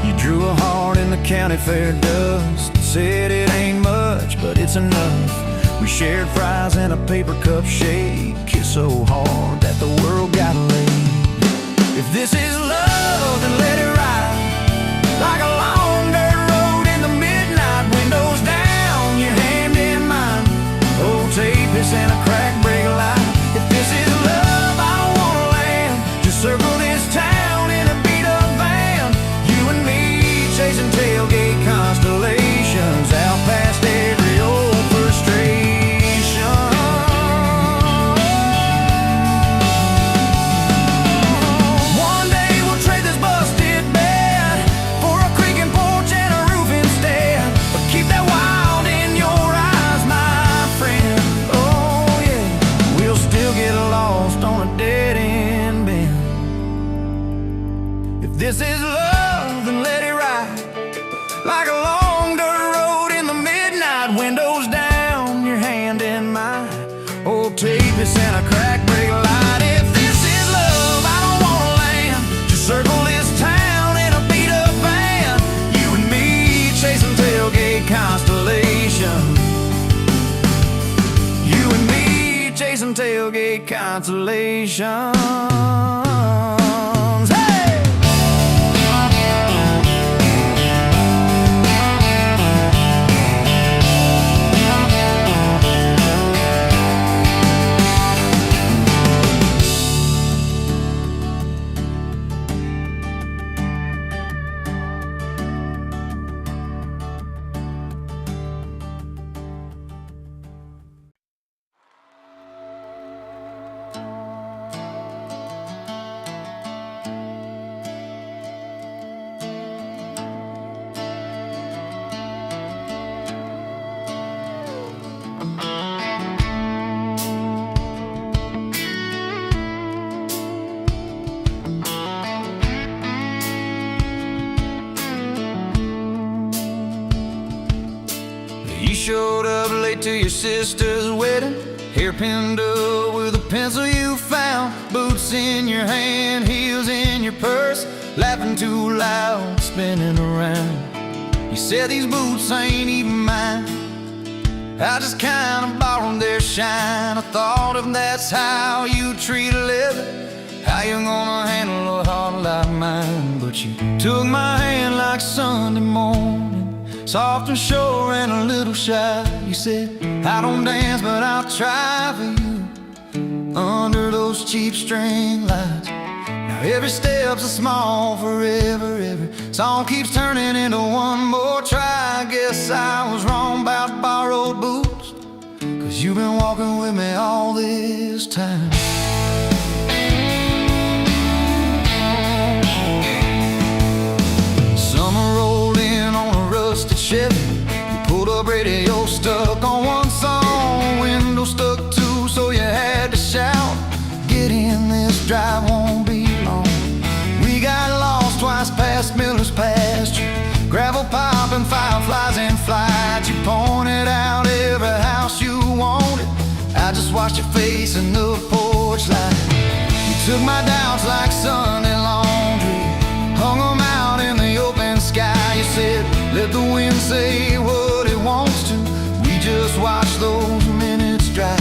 You drew a heart in the county fair dust, said it ain't much, but it's enough. We shared fries and a paper cup shake, kissed so hard that the world got laid. If this is love, then let it ride like a long dirt road in the midnight. Windows down, your hand in mine, old tapeits and a crack brake light. If this is love, I don't wanna land. Just circle this town in a beat-up van. You and me chasing tailgate constellations out past every old frustration. One day we'll trade this busted bed for a creaking porch and a roof instead. But keep that wild in your eyes, my friend. Oh yeah, we'll still get lost on a dead-end bend. If this is love, then let it ride like a long dirt road in the midnight. Windows down, your hand in mine, old tapeits and a crack brake light. If this is love, I don't wanna land. Just circle this town in a beat-up van. You and me chasing tailgate constellation. You and me chasing tailgate constellations. Hey! You showed up late to your sister's wedding, hair pinned up with a pencil you found, boots in your hand, heels in your purse, laughing too loud, spinning around. You said these boots ain't even mine, I just kinda borrowed their shine. I thought if that's how you treat a living, how you gonna handle a heart like mine? But you took my hand like Sunday morning, soft and sure and a little shy. You said, I don't dance, but I'll try for you under those cheap string lights. Now every step's a small forever, every song keeps turning into one more try. I guess I was wrong about borrowed boots, 'cause you've been walking with me all this time. Summer rolled in on a rusted Chevy, you pulled up, radio stuck on one song, window stuck too, so you had to shout, get in, this drive won't be long. We got lost twice past Miller's pasture, gravel popping, fireflies in flight. You pointed out every house you wanted, I just watched your face in the porch light. You took my doubts like Sunday laundry, hung them out in the open sky. You said, let the wind say what it wants to, we just watch those minutes drive.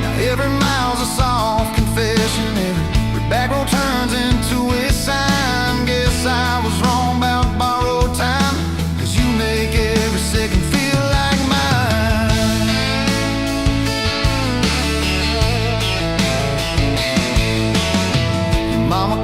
Now every mile's a soft confession, every back road turns into a sign. Guess I was wrong about borrowed time, 'cause you make every second feel like mine. Your mama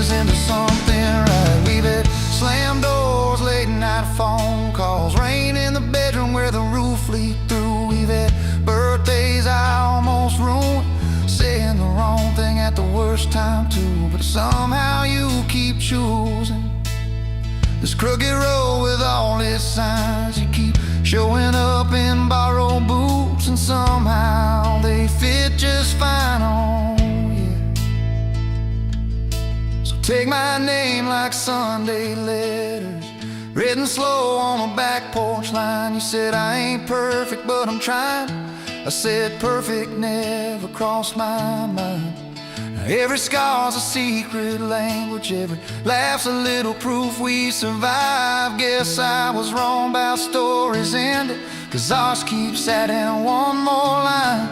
years into something right. We've had slam doors, late night phone calls, rain in the bedroom where the roof leaked through. We've had birthdays I almost ruined, saying the wrong thing at the worst time too. But somehow you keep choosing this crooked road with all its signs. You keep showing up in borrowed boots, and somehow they fit just fine on you. So take my name like Sunday letters, written slow on a back porch line. You said I ain't perfect, but I'm trying. I said perfect never crossed my mind. Every scar's a secret language, every laugh's a little proof we survive. Guess I was wrong about stories ending, 'cause ours keeps adding one more line.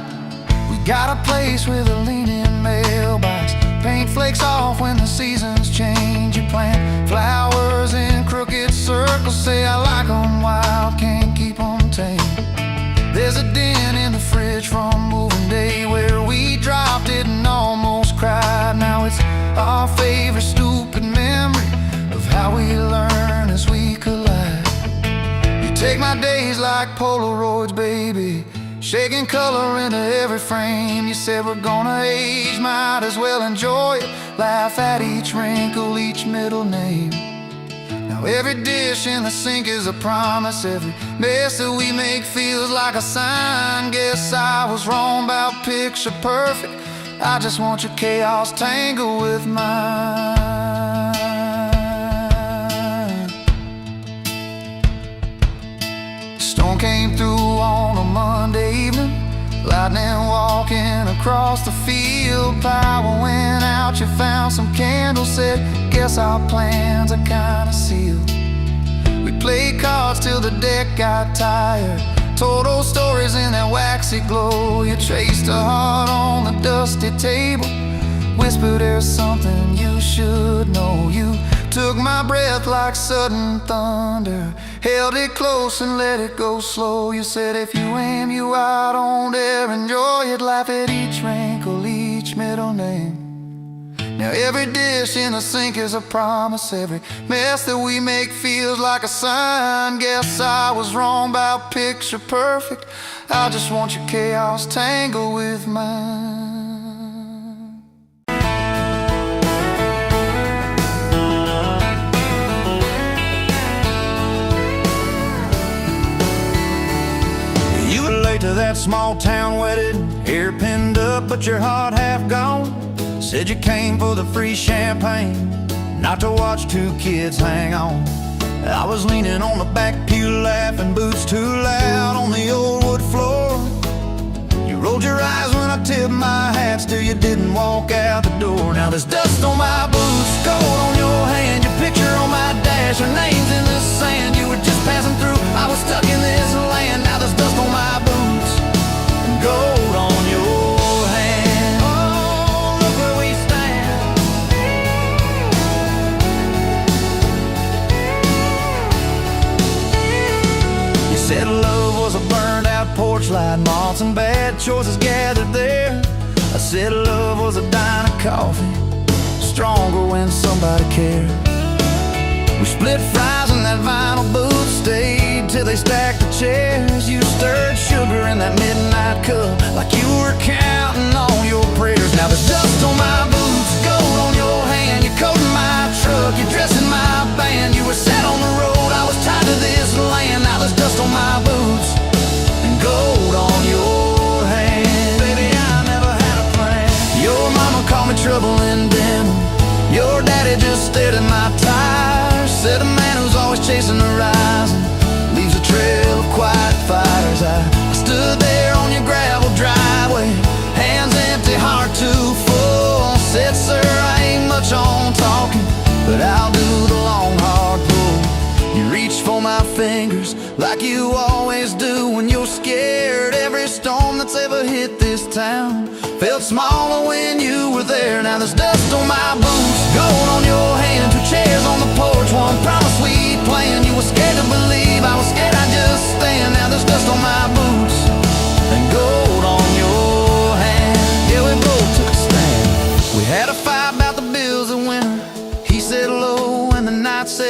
We got a place with a leaning mailbox, paint flakes off when the seasons change. You plant flowers in crooked circles, say I like 'em wild, can't keep 'em tame. There's a dent in the fridge from moving day where we dropped it and almost cried. Now it's our favorite stupid memory of how we learn as we collide. You take my days like Polaroids, baby, shaking color into every frame. You said we're gonna age, might as well enjoy it, laugh at each wrinkle, each middle name. Now every dish in the sink is a promise, every mess that we make feels like a sign. Guess I was wrong about picture perfect, I just want your chaos tangled with mine. Storm came through on a Monday evening, lightning walking across the field. Power went out, you found some candles, said guess our plans are kinda sealed. We played cards till the deck got tired, told old stories in that waxy glow. You traced a heart on the dusty table, whispered there's something you should know. You took my breath like sudden thunder, held it close and let it go slow. You said if you aim you out, don't dare enjoy it, laugh at each wrinkle, each middle name. Now every dish in the sink is a promise, every mess that we make feels like a sign. Guess I was wrong about picture perfect, I just want your chaos tangled with mine. You were late to that small town wedding, hair pinned up but your heart half gone. Said you came for the free champagne, not to watch two kids hang on. I was leaning on the back pew laughing, boots too loud on the old wood floor. You rolled your eyes when I tipped my hat, still you didn't walk out the door. Now there's dust on my boots, gold on your hand, your picture on my dash, our names in the sand. You were just passing through, I was stuck in this land. Now there's dust on my boots and gold on your hand. Oh, look where we stand. You said love was a burned out porch light, moths and bad choices gathered there. I said love was a dime of coffee, stronger when somebody cared. We split fries in that vinyl booth, stayed till they stacked the chairs. You stirred sugar in that midnight cup like you were counting on your prayers. Now there's dust on my boots, gold on your hand, you're coating my truck, you're dressing my band. You were set on the road, I was tied to this land. Now there's dust on my boots and gold on your hand. Baby, I never had a plan. Your mama called me trouble in denim, your daddy just stared at my tires, said a man who's always chasing the horizon leaves a trail of quiet fires. I stood there on your gravel driveway, hands empty, heart too full. Said, sir, I ain't much on talking, but I'll do the long hard pull. You reached for my fingers like you always do when you're scared. Every storm that's ever hit this town felt smaller when you were there. Now there's dust on my boots, gold on your hand, two chairs on the porch, one promise we'd plan. You were scared to believe, I was scared I'd just stand. Now there's dust on my boots and gold on your hand. Yeah, we both took a stand. We had a fight about the bills that winter,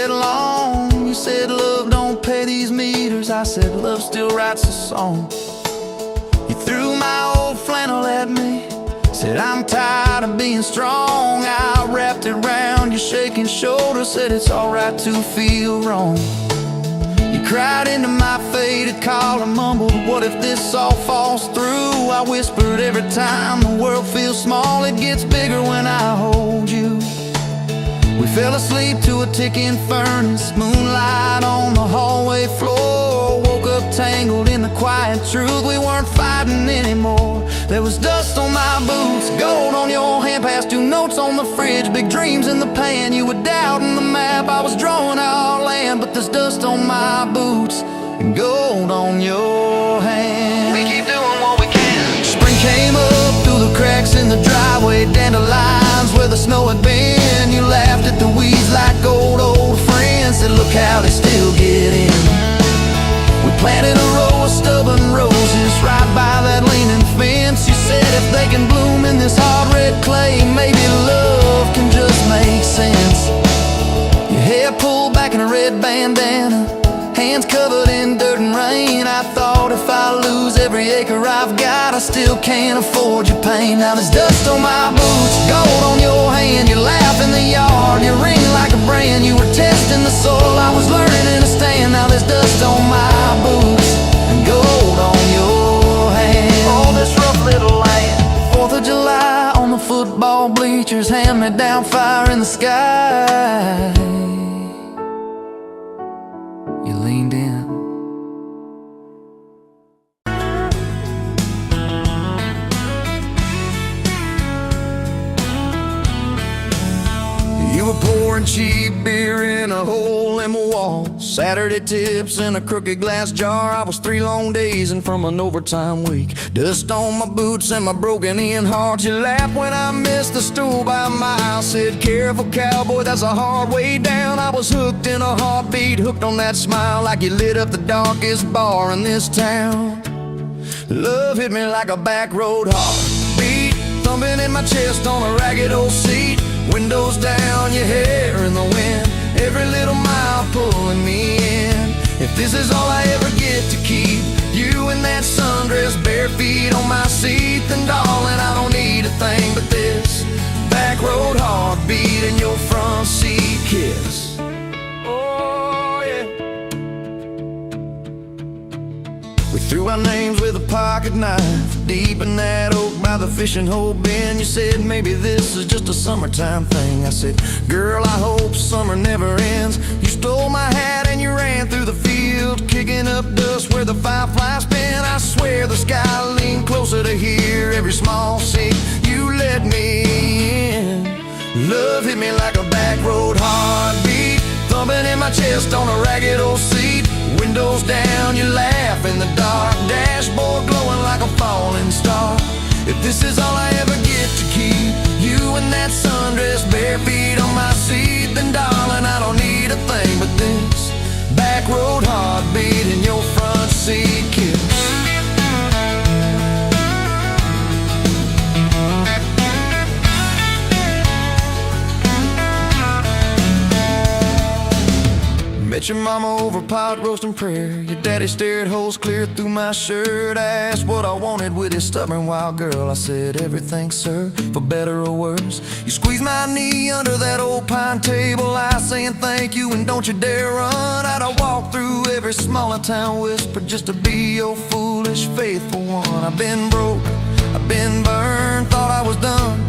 headlong. You said love don't pay these meters. I said love still writes a song. You threw my old flannel at me, said I'm tired of being strong. I wrapped it round your shaking shoulder, said it's alright to feel wrong. You cried into my faded collar, mumbled, what if this all falls through? I whispered, every time the world feels small, it gets bigger when I hold you. We fell asleep to a ticking furnace, moonlight on the hallway floor. Woke up tangled in the quiet truth, we weren't fighting anymore. There was dust on my boots, gold on your hand, past 2 notes on the fridge, big dreams in the pan. You were doubting the map, I was drawing our land, but there's dust on my boots and gold on your hand. We keep doing what we can. Spring came up through the cracks in the driveway, dandelions where the snow had been. You laughed at the weeds like old friends, said look how they still get in. We planted a row of stubborn roses right by that leaning fence. You said if they can bloom in this hard red clay, maybe love can just make sense. Your hair pulled back in a red bandana, hands covered in dirt and rain. I thought if I lose every acre I've got, I still can't afford your pain. Now there's dust on my boots, gold on your hand. You laugh in the yard, you ring like a brand. You were testing the soil, I was learning to stand. Now there's dust on my boots and gold on your hand. All this rough little land. 4th of July on the football bleachers, hand-me-down fire in the sky. You leaned in. You were pouring cheap beer in a hole in my wall, Saturday tips in a crooked glass jar. I was 3 long days and from an overtime week, dust on my boots and my broken-in heart. You laughed when I missed the stool by a mile, said careful cowboy, that's a hard way down. I was hooked in a heartbeat, hooked on that smile, like you lit up the darkest bar in this town. Love hit me like a back road heartbeat, thumping in my chest on a ragged old seat. Windows down, your hair in the wind, every little mile pulling me in. If this is all I ever get to keep, you in that sundress, bare feet on my seat, then darling, I don't need a thing but this back road heartbeat and your front seat kiss. Oh yeah. We threw our names with a pocket knife deep in that oak by the fishing hole bin. You said maybe this is just a summertime thing. I said, girl, I hope summer never ends. You stole my hat and you ran through the field, kicking up dust where the fireflies spin. I swear the sky leaned closer to hear every small sing you let me in. Love hit me like a back road heartbeat, thumping in my chest on a ragged old seat. Windows down, you laugh in the dark, dashboard glowing like a falling star. If this is all I ever get to keep, you in that sundress, bare feet on my seat, then darling, I don't need a thing but this back road heartbeat and your front seat kiss. Met your mama over pot roast and prayer. Your daddy stared holes clear through my shirt. I asked what I wanted with his stubborn wild girl. I said everything, sir, for better or worse. You squeezed my knee under that old pine table, I saying thank you and don't you dare run. I'd walk through every smaller town whisper just to be your foolish faithful one. I've been broke, I've been burned, thought I was done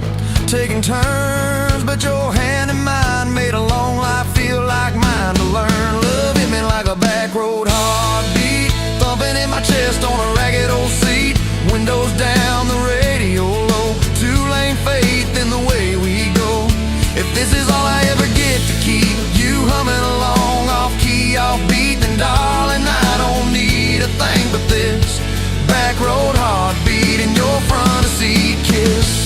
taking turns, but your hand in mine made a long life feel like mine to learn. Love hit me like a back road heartbeat, thumping in my chest on a ragged old seat. Windows down, the radio low, 2-lane faith in the way we go. If this is all I ever get to keep, you humming along off key, off beat, then darling, I don't need a thing but this back road heartbeat and your front seat kiss.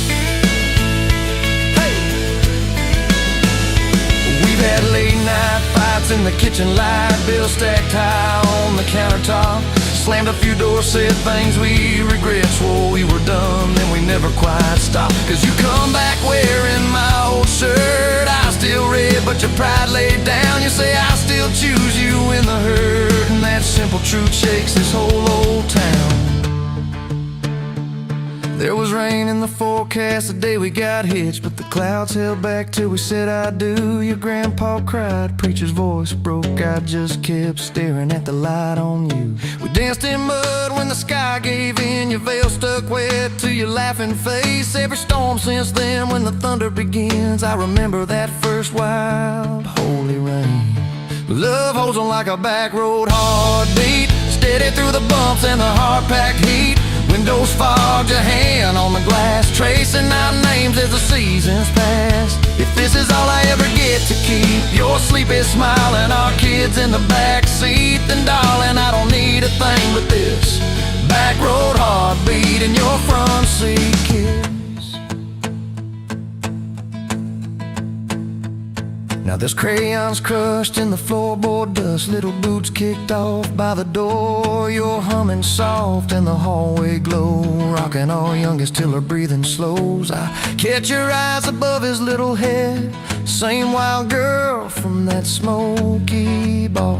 We've had late night fights in the kitchen light, bills stacked high on the countertop. Slammed a few doors, said things we regret, swore we were done, then we never quite stopped. Cause you come back wearing my old shirt, I still red, but your pride laid down. You say I still choose you in the hurt, and that simple truth shakes this whole old town. There was rain in the forecast the day we got hitched, but the clouds held back till we said I do. Your grandpa cried, preacher's voice broke, I just kept staring at the light on you. We danced in mud when the sky gave in, your veil stuck wet to your laughing face. Every storm since then, when the thunder begins, I remember that first wild holy rain. Love holds on like a back road heartbeat, steady through the bumps and the hard-packed heat. Windows fogged, your hand on the glass, tracing out names as the seasons pass. If this is all I ever get to keep, your sleepy smile and our kids in the back seat, then darling, I don't need a thing but this back road heartbeat and your front seat kiss. Now there's crayons crushed in the floorboard dust, little boots kicked off by the door. You're humming soft in the hallway glow, rocking our youngest till her breathing slows. I catch your eyes above his little head, same wild girl from that smoky bar.